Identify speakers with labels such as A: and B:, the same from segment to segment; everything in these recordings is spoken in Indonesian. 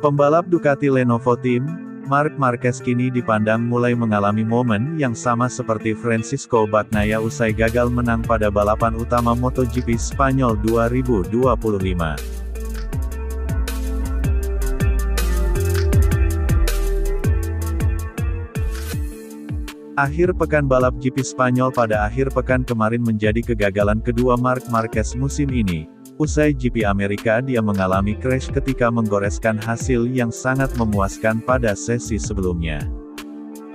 A: Pembalap Ducati Lenovo Team, Marc Marquez kini dipandang mulai mengalami momen yang sama seperti Francisco Bagnaia usai gagal menang pada balapan utama MotoGP Spanyol 2025. Akhir pekan balap GP Spanyol pada akhir pekan kemarin menjadi kegagalan kedua Marc Marquez musim ini. Usai GP Amerika dia mengalami crash ketika menggoreskan hasil yang sangat memuaskan pada sesi sebelumnya.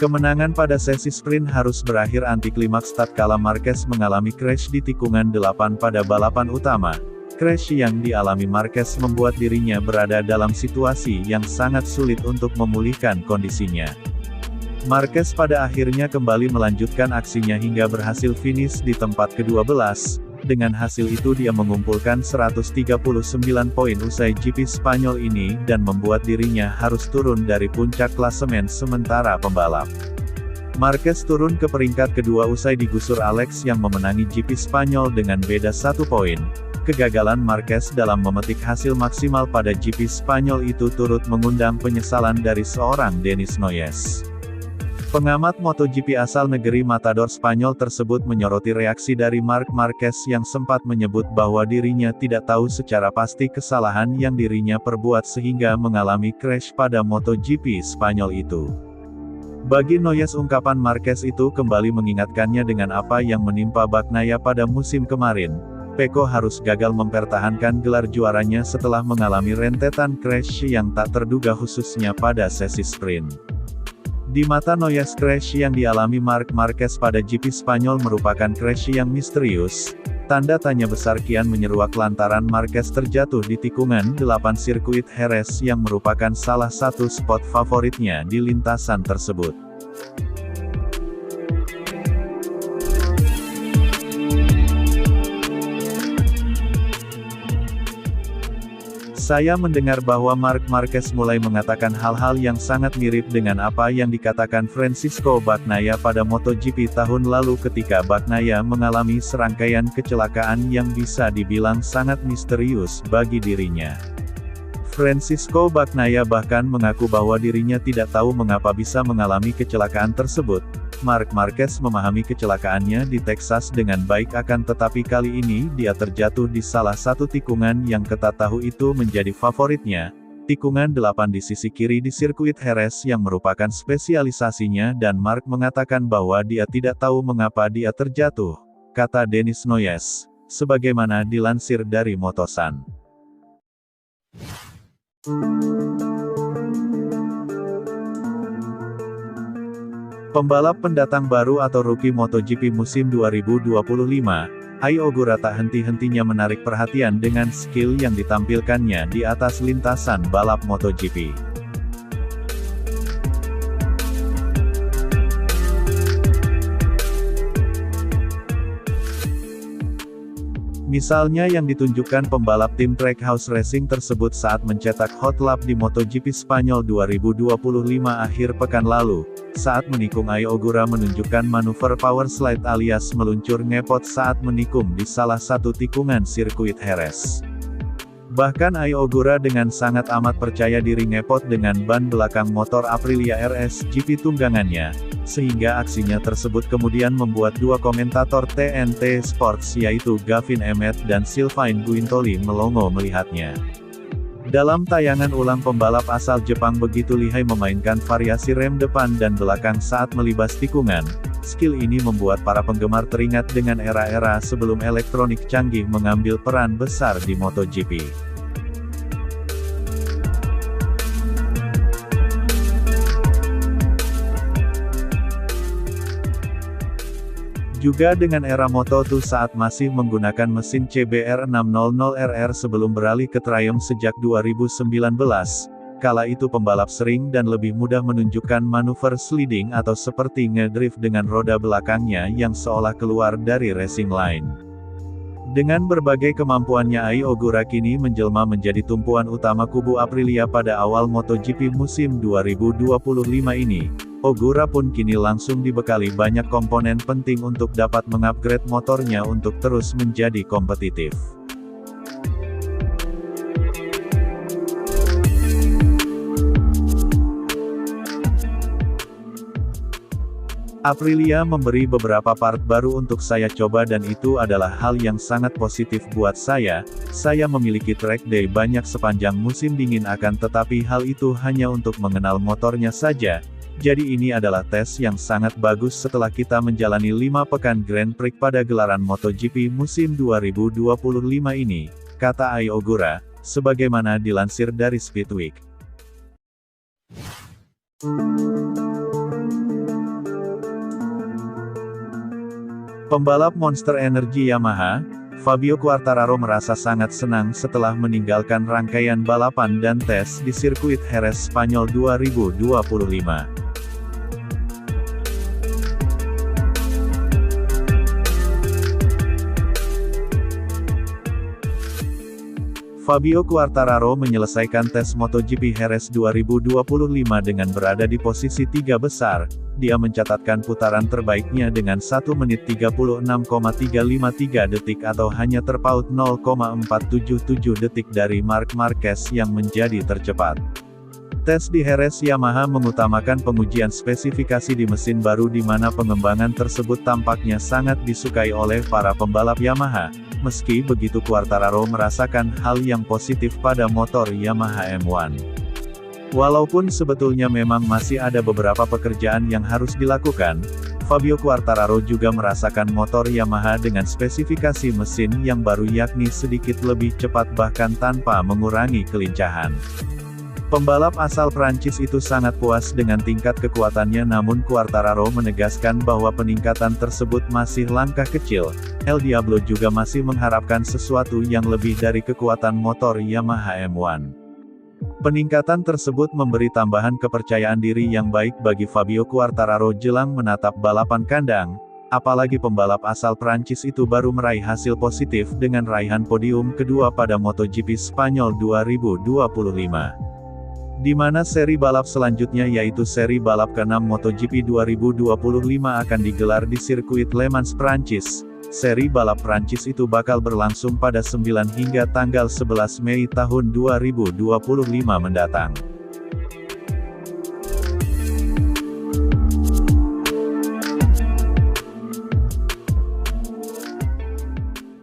A: Kemenangan pada sesi sprint harus berakhir antiklimaks tatkala Marquez mengalami crash di tikungan 8 pada balapan utama. Crash yang dialami Marquez membuat dirinya berada dalam situasi yang sangat sulit untuk memulihkan kondisinya. Marquez pada akhirnya kembali melanjutkan aksinya hingga berhasil finish di tempat ke-12. Dengan hasil itu dia mengumpulkan 139 poin usai GP Spanyol ini dan membuat dirinya harus turun dari puncak klasemen sementara pembalap. Marquez turun ke peringkat kedua usai digusur Alex yang memenangi GP Spanyol dengan beda 1 poin. Kegagalan Marquez dalam memetik hasil maksimal pada GP Spanyol itu turut mengundang penyesalan dari seorang Denis Noyes. Pengamat MotoGP asal negeri Matador Spanyol tersebut menyoroti reaksi dari Marc Marquez yang sempat menyebut bahwa dirinya tidak tahu secara pasti kesalahan yang dirinya perbuat sehingga mengalami crash pada MotoGP Spanyol itu. Bagi Noyes ungkapan Marquez itu kembali mengingatkannya dengan apa yang menimpa Bagnaia pada musim kemarin. Pecco harus gagal mempertahankan gelar juaranya setelah mengalami rentetan crash yang tak terduga khususnya pada sesi sprint. Di mata Noyes crash yang dialami Marc Marquez pada GP Spanyol merupakan crash yang misterius. Tanda tanya besar kian menyeruak lantaran Marquez terjatuh di tikungan 8 sirkuit Jerez yang merupakan salah satu spot favoritnya di lintasan tersebut. Saya mendengar bahwa Marc Marquez mulai mengatakan hal-hal yang sangat mirip dengan apa yang dikatakan Francisco Bagnaia pada MotoGP tahun lalu ketika Bagnaia mengalami serangkaian kecelakaan yang bisa dibilang sangat misterius bagi dirinya. Francisco Bagnaia bahkan mengaku bahwa dirinya tidak tahu mengapa bisa mengalami kecelakaan tersebut. Marc Marquez memahami kecelakaannya di Texas dengan baik akan tetapi kali ini dia terjatuh di salah satu tikungan yang ketat tahu itu menjadi favoritnya. Tikungan 8 di sisi kiri di sirkuit Jerez yang merupakan spesialisasinya dan Marc mengatakan bahwa dia tidak tahu mengapa dia terjatuh, kata Denis Noyes, sebagaimana dilansir dari Motosan. Pembalap pendatang baru atau rookie MotoGP musim 2025, Ai Ogura tak henti-hentinya menarik perhatian dengan skill yang ditampilkannya di atas lintasan balap MotoGP. Misalnya yang ditunjukkan pembalap tim Trackhouse Racing tersebut saat mencetak hot lap di MotoGP Spanyol 2025 akhir pekan lalu, saat menikung Ai Ogura menunjukkan manuver power slide alias meluncur ngepot saat menikung di salah satu tikungan sirkuit Jerez. Bahkan Ai Ogura dengan sangat amat percaya diri ngepot dengan ban belakang motor Aprilia RS GP tunggangannya, sehingga aksinya tersebut kemudian membuat dua komentator TNT Sports yaitu Gavin Emmett dan Sylvain Guintoli melongo melihatnya. Dalam tayangan ulang pembalap asal Jepang begitu lihai memainkan variasi rem depan dan belakang saat melibas tikungan. Skill ini membuat para penggemar teringat dengan era-era sebelum elektronik canggih mengambil peran besar di MotoGP. Juga dengan era Moto2 saat masih menggunakan mesin CBR 600RR sebelum beralih ke Triumph sejak 2019. Kala itu pembalap sering dan lebih mudah menunjukkan manuver sliding atau seperti ngedrift dengan roda belakangnya yang seolah keluar dari racing line. Dengan berbagai kemampuannya Ai Ogura kini menjelma menjadi tumpuan utama kubu Aprilia pada awal MotoGP musim 2025 ini. Ogura pun kini langsung dibekali banyak komponen penting untuk dapat mengupgrade motornya untuk terus menjadi kompetitif. Aprilia memberi beberapa part baru untuk saya coba dan itu adalah hal yang sangat positif buat saya. Saya memiliki track day banyak sepanjang musim dingin tetapi hal itu hanya untuk mengenal motornya saja. Jadi ini adalah tes yang sangat bagus setelah kita menjalani 5 pekan Grand Prix pada gelaran MotoGP musim 2025 ini, kata Ai Ogura, sebagaimana dilansir dari Speedweek. Pembalap Monster Energy Yamaha, Fabio Quartararo merasa sangat senang setelah meninggalkan rangkaian balapan dan tes di sirkuit Jerez Spanyol 2025. Fabio Quartararo menyelesaikan tes MotoGP Jerez 2025 dengan berada di posisi 3 besar. Dia mencatatkan putaran terbaiknya dengan 1 menit 36,353 detik atau hanya terpaut 0,477 detik dari Marc Marquez yang menjadi tercepat. Tes di Jerez Yamaha mengutamakan pengujian spesifikasi di mesin baru di mana pengembangan tersebut tampaknya sangat disukai oleh para pembalap Yamaha. Meski begitu Quartararo merasakan hal yang positif pada motor Yamaha M1. Walaupun sebetulnya memang masih ada beberapa pekerjaan yang harus dilakukan, Fabio Quartararo juga merasakan motor Yamaha dengan spesifikasi mesin yang baru yakni sedikit lebih cepat bahkan tanpa mengurangi kelincahan. Pembalap asal Prancis itu sangat puas dengan tingkat kekuatannya namun Quartararo menegaskan bahwa peningkatan tersebut masih langkah kecil. El Diablo juga masih mengharapkan sesuatu yang lebih dari kekuatan motor Yamaha M1. Peningkatan tersebut memberi tambahan kepercayaan diri yang baik bagi Fabio Quartararo jelang menatap balapan kandang, apalagi pembalap asal Prancis itu baru meraih hasil positif dengan raihan podium kedua pada MotoGP Spanyol 2025. Di mana seri balap selanjutnya yaitu seri balap ke-6 MotoGP 2025 akan digelar di sirkuit Le Mans Prancis. Seri balap Prancis itu bakal berlangsung pada 9 hingga tanggal 11 Mei tahun 2025 mendatang.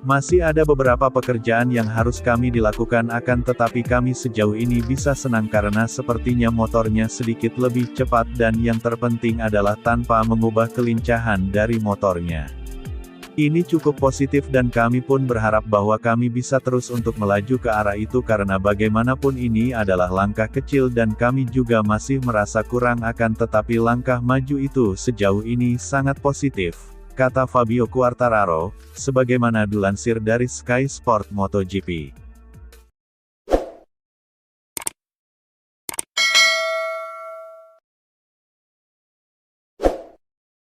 A: Masih ada beberapa pekerjaan yang harus kami dilakukan tetapi kami sejauh ini bisa senang karena sepertinya motornya sedikit lebih cepat dan yang terpenting adalah tanpa mengubah kelincahan dari motornya. Ini cukup positif dan kami pun berharap bahwa kami bisa terus untuk melaju ke arah itu karena bagaimanapun ini adalah langkah kecil dan kami juga masih merasa kurang tetapi langkah maju itu sejauh ini sangat positif, kata Fabio Quartararo, sebagaimana dilansir dari Sky Sport MotoGP.